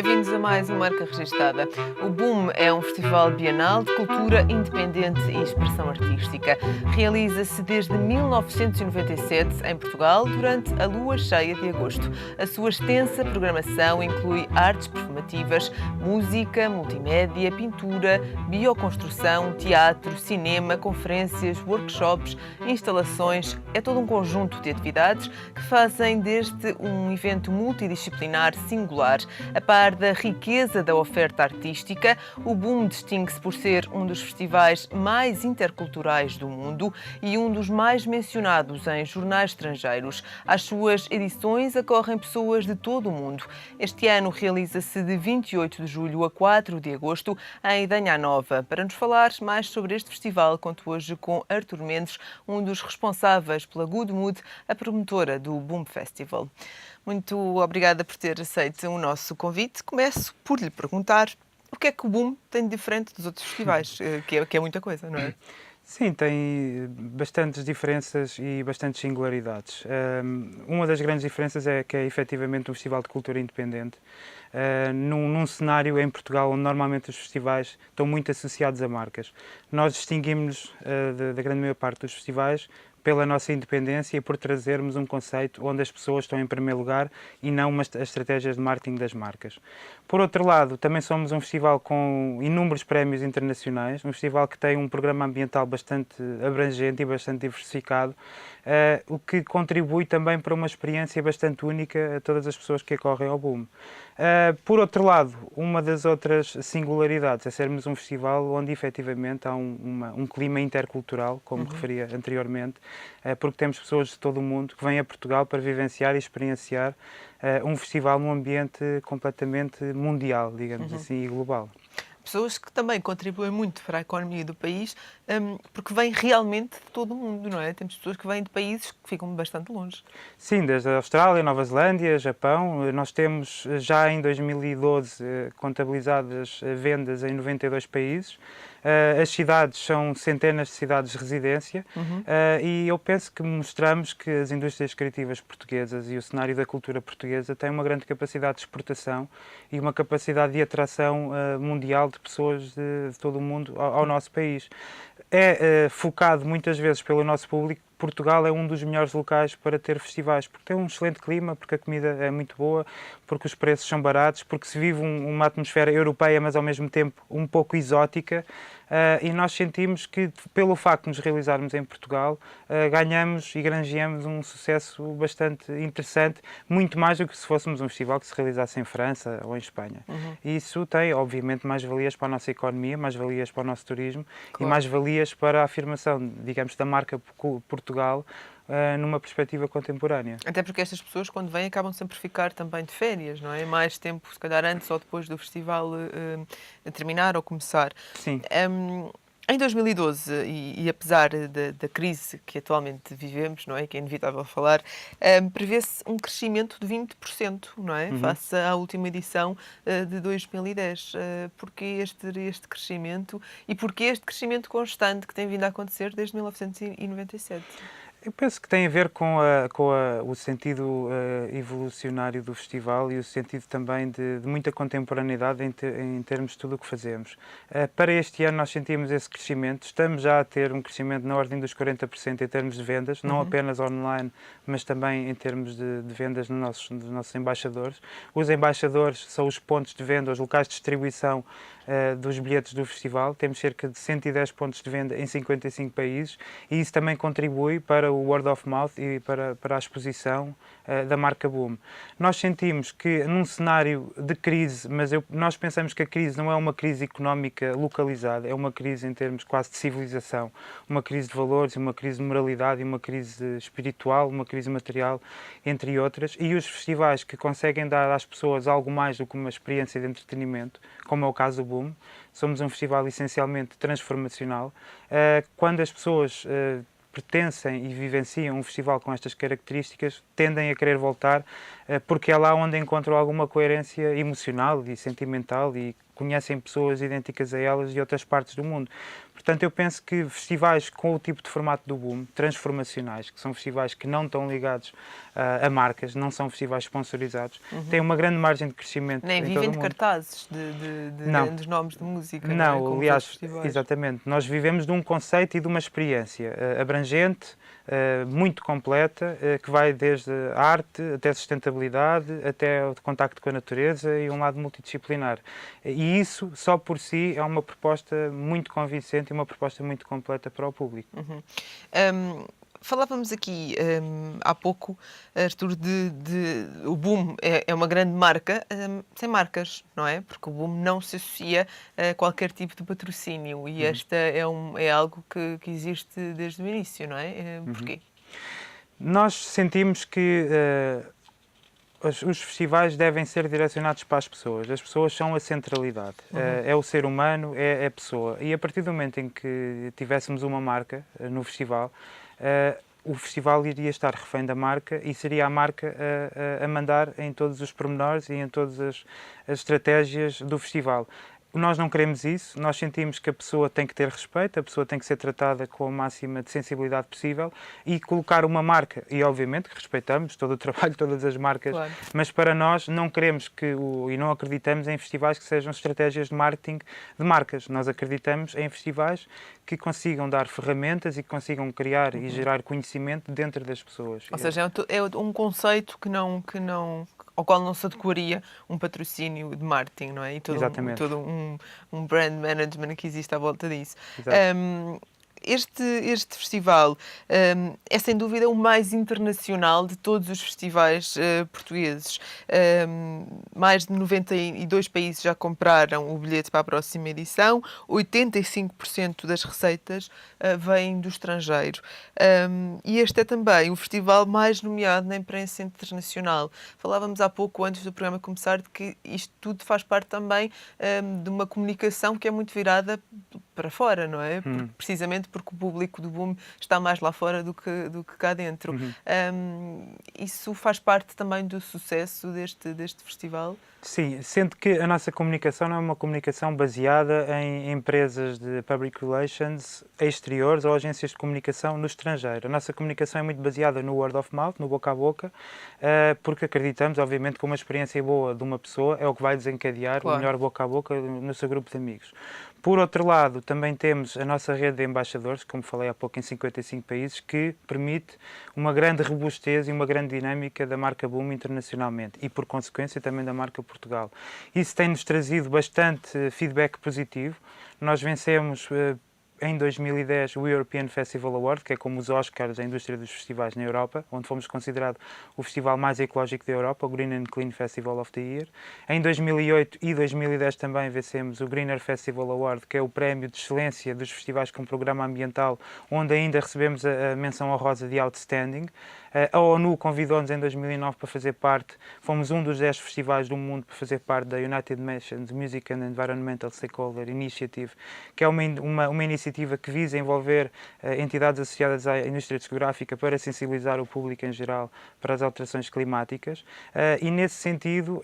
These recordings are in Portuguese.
bem-vindos a mais uma Marca Registada. O Boom é um festival bienal de cultura independente e expressão artística. Realiza-se desde 1997 em Portugal durante a lua cheia de agosto. A sua extensa programação inclui artes performativas, música, multimédia, pintura, bioconstrução, teatro, cinema, conferências, workshops, instalações. É todo um conjunto de atividades que fazem deste um evento multidisciplinar singular. A par da riqueza da oferta artística, o Boom distingue-se por ser um dos festivais mais interculturais do mundo e um dos mais mencionados em jornais estrangeiros. Às suas edições acorrem pessoas de todo o mundo. Este ano realiza-se de 28 de julho a 4 de agosto em Idanha Nova. Para nos falar mais sobre este festival, conto hoje com Artur Mendes, um dos responsáveis pela Good Mood, a promotora do Boom Festival. Muito obrigada por ter aceito o nosso convite. Começo por lhe perguntar o que é que o Boom tem de diferente dos outros festivais, que é muita coisa, não é? Sim, tem bastantes diferenças e bastantes singularidades. Uma das grandes diferenças é que é efetivamente um festival de cultura independente, num cenário em Portugal onde normalmente os festivais estão muito associados a marcas. Nós distinguimos-nos da grande maior parte dos festivais pela nossa independência e por trazermos um conceito onde as pessoas estão em primeiro lugar e não as estratégias de marketing das marcas. Por outro lado, também somos um festival com inúmeros prémios internacionais, um festival que tem um programa ambiental bastante abrangente e bastante diversificado, o que contribui também para uma experiência bastante única a todas as pessoas que acorrem ao Boom. Por outro lado, uma das outras singularidades é sermos um festival onde efetivamente há um clima intercultural, como referia anteriormente, porque temos pessoas de todo o mundo que vêm a Portugal para vivenciar e experienciar um festival num ambiente completamente mundial, digamos assim, e global. Pessoas que também contribuem muito para a economia do país, porque vêm realmente de todo o mundo, não é? Temos pessoas que vêm de países que ficam bastante longe. Sim, desde a Austrália, Nova Zelândia, Japão. Nós temos já em 2012 contabilizadas vendas em 92 países. As cidades são centenas de cidades de residência e eu penso que mostramos que as indústrias criativas portuguesas e o cenário da cultura portuguesa têm uma grande capacidade de exportação e uma capacidade de atração mundial de pessoas de todo o mundo ao nosso país. É focado muitas vezes pelo nosso público. Portugal é um dos melhores locais para ter festivais, porque tem um excelente clima, porque a comida é muito boa, porque os preços são baratos, porque se vive uma atmosfera europeia, mas ao mesmo tempo um pouco exótica. E nós sentimos que, pelo facto de nos realizarmos em Portugal, ganhamos e granjeamos um sucesso bastante interessante, muito mais do que se fôssemos um festival que se realizasse em França ou em Espanha. E isso tem, obviamente, mais-valias para a nossa economia, mais-valias para o nosso turismo, claro, e mais-valias para a afirmação, digamos, da marca Portugal numa perspectiva contemporânea. Até porque estas pessoas, quando vêm, acabam sempre por ficar também de férias, não é? Mais tempo, se calhar antes ou depois do festival terminar ou começar. Sim. Em 2012, e apesar da crise que atualmente vivemos, não é? Que é inevitável falar, prevê-se um crescimento de 20%, não é? Face à última edição de 2010. Porquê este crescimento e porquê este crescimento constante que tem vindo a acontecer desde 1997? Eu penso que tem a ver com o sentido evolucionário do festival e o sentido também de muita contemporaneidade em termos de tudo o que fazemos. Para este ano nós sentimos esse crescimento, estamos já a ter um crescimento na ordem dos 40% em termos de vendas, não apenas online, mas também em termos de vendas dos nossos embaixadores. Os embaixadores são os pontos de venda, os locais de distribuição dos bilhetes do festival. Temos cerca de 110 pontos de venda em 55 países e isso também contribui para o word of mouth e para a exposição da marca Boom. Nós sentimos que num cenário de crise, mas nós pensamos que a crise não é uma crise económica localizada, é uma crise em termos quase de civilização, uma crise de valores, uma crise de moralidade, uma crise espiritual, uma crise material, entre outras, e os festivais que conseguem dar às pessoas algo mais do que uma experiência de entretenimento, como é o caso do Boom. Somos um festival essencialmente transformacional. Quando as pessoas pertencem e vivenciam um festival com estas características, tendem a querer voltar, porque é lá onde encontram alguma coerência emocional e sentimental e conhecem pessoas idênticas a elas de outras partes do mundo. Portanto, eu penso que festivais com o tipo de formato do Boom, transformacionais, que são festivais que não estão ligados a marcas, não são festivais sponsorizados, têm uma grande margem de crescimento Nem em todo vivem o de mundo. cartazes de Não. grandes nomes de música, não é? Não, Como os aliás, outros festivais. exatamente. Nós vivemos de um conceito e de uma experiência abrangente, muito completa, que vai desde a arte até a sustentabilidade, até o contacto com a natureza e um lado multidisciplinar. E isso, só por si, é uma proposta muito convincente e uma proposta muito completa para o público. Falávamos aqui há pouco, Artur, o Boom é uma grande marca sem marcas, não é? Porque o Boom não se associa a qualquer tipo de patrocínio e esta é algo que existe desde o início, não é? Porquê? Nós sentimos que os festivais devem ser direcionados para as pessoas são a centralidade, é o ser humano, é a pessoa. E a partir do momento em que tivéssemos uma marca no festival, o festival iria estar refém da marca e seria a marca a mandar em todos os pormenores e em todas as estratégias do festival. Nós não queremos isso, nós sentimos que a pessoa tem que ter respeito, a pessoa tem que ser tratada com a máxima de sensibilidade possível e colocar uma marca, e obviamente que respeitamos todo o trabalho de todas as marcas, Claro. mas para nós não queremos e não acreditamos em festivais que sejam estratégias de marketing de marcas. Nós acreditamos em festivais que consigam dar ferramentas e que consigam criar e gerar conhecimento dentro das pessoas. Ou seja, é um conceito ao qual não se adequaria um patrocínio de marketing, não é? E Exatamente. todo um brand management que existe à volta disso. Exato. Este festival é sem dúvida o mais internacional de todos os festivais portugueses. Mais de 92 países já compraram o bilhete para a próxima edição, 85% das receitas vêm do estrangeiro. E este é também o festival mais nomeado na imprensa internacional. Falávamos há pouco, antes do programa começar, de que isto tudo faz parte também de uma comunicação que é muito virada para fora, não é? Precisamente porque o público do Boom está mais lá fora do que cá dentro. Isso faz parte também do sucesso deste festival? Sim, sendo que a nossa comunicação não é uma comunicação baseada em empresas de public relations exteriores ou agências de comunicação no estrangeiro. A nossa comunicação é muito baseada no word of mouth, no boca a boca, porque acreditamos, obviamente, que uma experiência boa de uma pessoa é o que vai desencadear Claro. o melhor boca a boca no seu grupo de amigos. Por outro lado, também temos a nossa rede de embaixadores, como falei há pouco, em 55 países, que permite uma grande robustez e uma grande dinâmica da marca Boom internacionalmente e, por consequência, também da marca Portugal. Isso tem-nos trazido bastante feedback positivo. Nós vencemos em 2010 o European Festival Award, que é como os Oscars da indústria dos festivais na Europa, onde fomos considerado o festival mais ecológico da Europa, o Green and Clean Festival of the Year. Em 2008 e 2010 também vencemos o Greener Festival Award, que é o prémio de excelência dos festivais com programa ambiental, onde ainda recebemos a menção honrosa de Outstanding. A ONU convidou-nos em 2009 para fazer parte, fomos um dos 10 festivais do mundo para fazer parte da United Nations Music and Environmental Stakeholder Initiative, que é uma iniciativa que visa envolver entidades associadas à indústria discográfica para sensibilizar o público em geral para as alterações climáticas. E nesse sentido,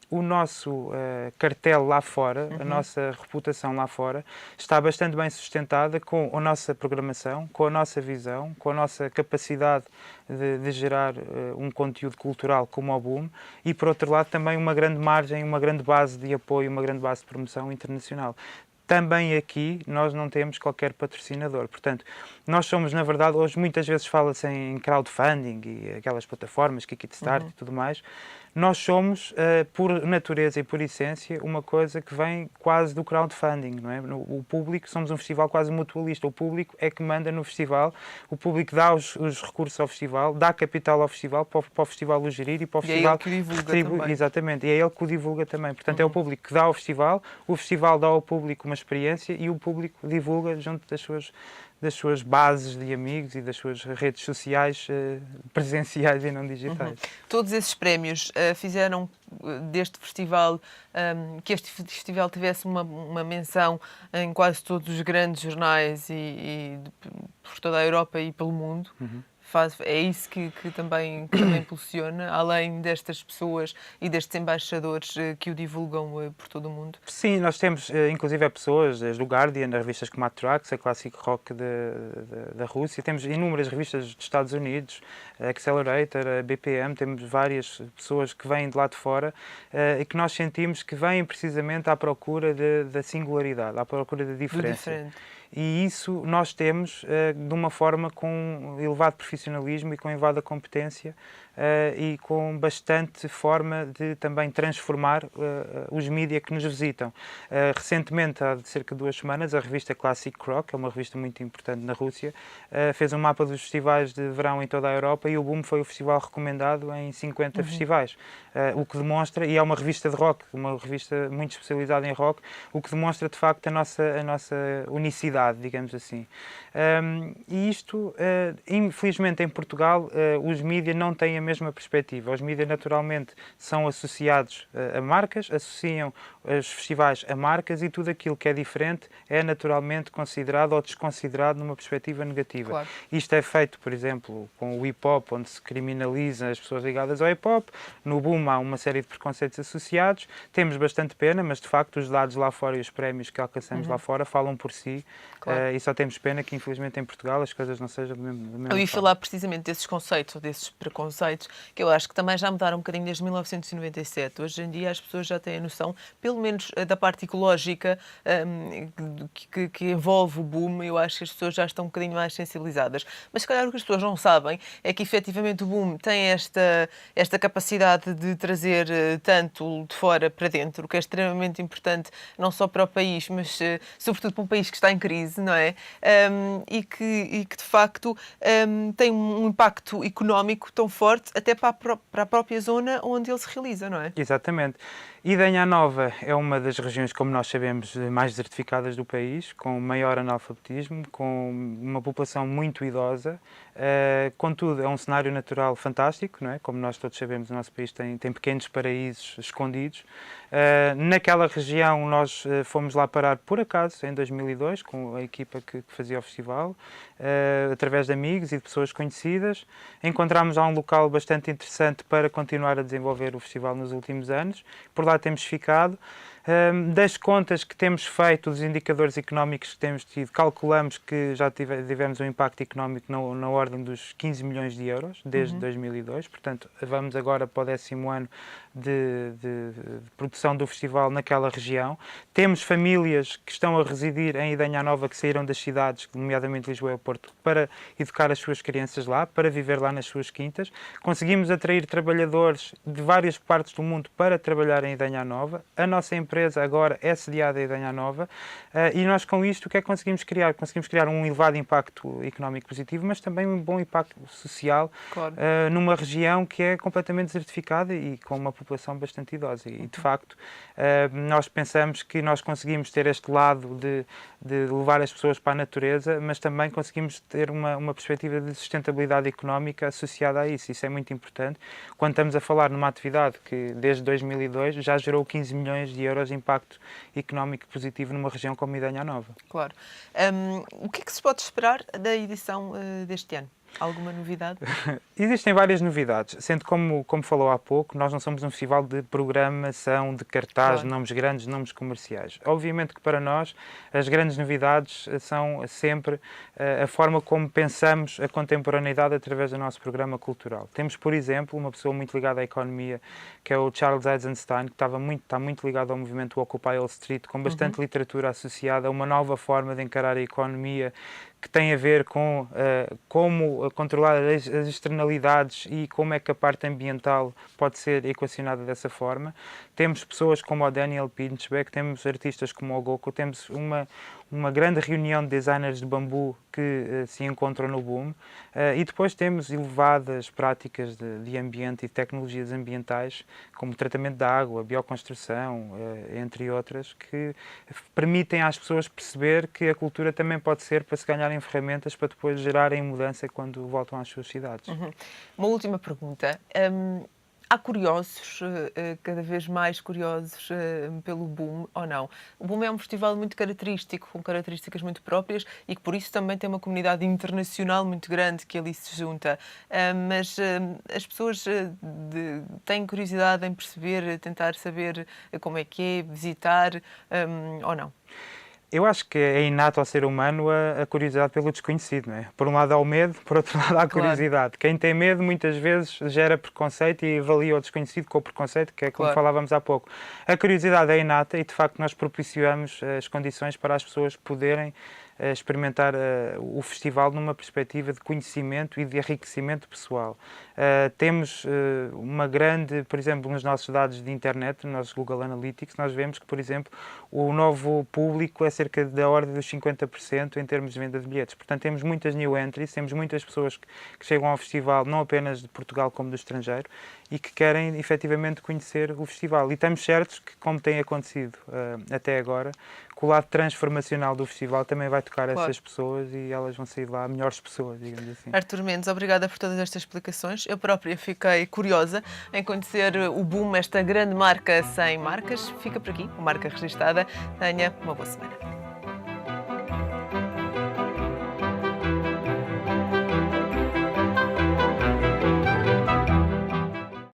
o nosso cartel lá fora, a nossa reputação lá fora, está bastante bem sustentada com a nossa programação, com a nossa visão, com a nossa capacidade de gerar um conteúdo cultural como o Boom e, por outro lado, também uma grande margem, uma grande base de apoio, uma grande base de promoção internacional. Também aqui nós não temos qualquer patrocinador. Portanto, nós somos, na verdade, hoje muitas vezes fala-se em crowdfunding e aquelas plataformas, Kickstarter e tudo mais. Nós somos, por natureza e por essência, uma coisa que vem quase do crowdfunding, não é? O público, somos um festival quase mutualista. O público é que manda no festival, o público dá os recursos ao festival, dá capital ao festival, para o festival o gerir e para o festival... é ele que o divulga também. Exatamente, e é ele que o divulga também. Portanto, é o público que dá ao festival, o festival dá ao público uma experiência e o público divulga junto das suas bases de amigos e das suas redes sociais presenciais e não digitais. Todos esses prémios fizeram deste festival, que este festival tivesse uma menção em quase todos os grandes jornais e por toda a Europa e pelo mundo. É isso que também impulsiona, além destas pessoas e destes embaixadores que o divulgam por todo o mundo? Sim, nós temos inclusive pessoas, desde o Guardian, as revistas como a Trax, a Classic Rock da Rússia, temos inúmeras revistas dos Estados Unidos, a Accelerator, a BPM, temos várias pessoas que vêm de lá de fora e que nós sentimos que vêm precisamente à procura da singularidade, à procura da diferença. E isso nós temos de uma forma com elevado profissionalismo e com elevada competência e com bastante forma de também transformar os mídias que nos visitam. Recentemente, há cerca de 2 semanas, a revista Classic Rock, que é uma revista muito importante na Rússia, fez um mapa dos festivais de verão em toda a Europa e o Boom foi o festival recomendado em 50 festivais. O que demonstra, e é uma revista de rock, uma revista muito especializada em rock, o que demonstra de facto a nossa unicidade, digamos assim. E isto, infelizmente em Portugal, os mídias não têm a mesma perspectiva. Os mídias naturalmente são associados a marcas, associam os festivais a marcas e tudo aquilo que é diferente é naturalmente considerado ou desconsiderado numa perspectiva negativa. Claro. Isto é feito, por exemplo, com o hip-hop, onde se criminaliza as pessoas ligadas ao hip-hop. No Boom há uma série de preconceitos associados. Temos bastante pena, mas de facto os dados lá fora e os prémios que alcançamos lá fora falam por si. Claro. E só temos pena que infelizmente em Portugal as coisas não sejam da mesma forma. Eu ia falar precisamente desses conceitos, ou desses preconceitos, que eu acho que também já mudaram um bocadinho desde 1997. Hoje em dia as pessoas já têm a noção, pelo menos da parte ecológica que envolve o Boom. Eu acho que as pessoas já estão um bocadinho mais sensibilizadas. Mas se calhar o que as pessoas não sabem é que efetivamente o Boom tem esta capacidade de trazer tanto de fora para dentro, o que é extremamente importante não só para o país, mas sobretudo para um país que está em crise, não é? E que de facto tem um impacto económico tão forte até para a própria zona onde ele se realiza, não é? Exatamente. Idenha Nova é uma das regiões, como nós sabemos, mais desertificadas do país, com maior analfabetismo, com uma população muito idosa. Contudo, é um cenário natural fantástico, não é? Como nós todos sabemos, o nosso país tem pequenos paraísos escondidos. Naquela região, nós fomos lá parar por acaso, em 2002, com a equipa que fazia o festival, através de amigos e de pessoas conhecidas. Encontramos lá um local bastante interessante para continuar a desenvolver o festival nos últimos anos. Por lá temos ficado. Das contas que temos feito, dos indicadores económicos que temos tido, calculamos que já tivemos um impacto económico na ordem dos 15 milhões de euros desde 2002. Portanto, vamos agora para o 10º ano de produção do festival naquela região. Temos famílias que estão a residir em Idenha Nova, que saíram das cidades, nomeadamente Lisboa e o Porto, para educar as suas crianças lá, para viver lá nas suas quintas. Conseguimos atrair trabalhadores de várias partes do mundo para trabalhar em Idenha Nova. A nossa empresa agora é sediada em Idenha Nova e nós com isto o que é que conseguimos criar? Conseguimos criar um elevado impacto económico positivo, mas também um bom impacto social, claro, numa região que é completamente desertificada e com uma população bastante idosa. E de facto nós pensamos que nós conseguimos ter este lado de levar as pessoas para a natureza, mas também conseguimos ter uma perspectiva de sustentabilidade económica associada a isso. Isso é muito importante quando estamos a falar numa atividade que desde 2002 já gerou 15 milhões de euros de impacto económico positivo numa região como Idenha Nova. Claro. O que é que se pode esperar da edição deste ano? Alguma novidade? Existem várias novidades, sendo como falou há pouco, nós não somos um festival de programação, de cartaz, claro, nomes grandes, nomes comerciais. Obviamente que para nós as grandes novidades são sempre a forma como pensamos a contemporaneidade através do nosso programa cultural. Temos, por exemplo, uma pessoa muito ligada à economia, que é o Charles Eisenstein, que está muito ligado ao movimento Occupy Wall Street, com bastante literatura associada a uma nova forma de encarar a economia, que tem a ver com como controlar as externalidades e como é que a parte ambiental pode ser equacionada dessa forma. Temos pessoas como o Daniel Pinchbeck, temos artistas como o Goko, temos uma grande reunião de designers de bambu que se encontram no Boom e depois temos elevadas práticas de ambiente e tecnologias ambientais, como tratamento da água, bioconstrução, entre outras, que permitem às pessoas perceber que a cultura também pode ser para se ganharem ferramentas para depois gerarem mudança quando voltam às suas cidades. Uma última pergunta. Há curiosos, cada vez mais curiosos pelo Boom, ou não? O Boom é um festival muito característico, com características muito próprias e que por isso também tem uma comunidade internacional muito grande que ali se junta. Mas as pessoas têm curiosidade em perceber, tentar saber como é que é, visitar, ou não? Eu acho que é inato ao ser humano a curiosidade pelo desconhecido, não é? Por um lado há o medo, por outro lado há a curiosidade. Quem tem medo muitas vezes gera preconceito e avalia o desconhecido com o preconceito, que é como falávamos há pouco. A curiosidade é inata e de facto nós propiciamos as condições para as pessoas poderem experimentar o festival numa perspectiva de conhecimento e de enriquecimento pessoal. Temos uma grande, por exemplo, nos nossos dados de internet, nos nossos Google Analytics, nós vemos que, por exemplo, o novo público é cerca da ordem dos 50% em termos de venda de bilhetes. Portanto, temos muitas new entries, temos muitas pessoas que chegam ao festival, não apenas de Portugal como do estrangeiro, e que querem efetivamente conhecer o festival. E estamos certos que, como tem acontecido até agora, que o lado transformacional do festival também vai tocar essas pessoas e elas vão sair de lá melhores pessoas, digamos assim. Artur Mendes, obrigada por todas estas explicações. Eu própria fiquei curiosa em conhecer o Boom, esta grande marca sem marcas. Fica por aqui, uma marca registada. Tenha uma boa semana.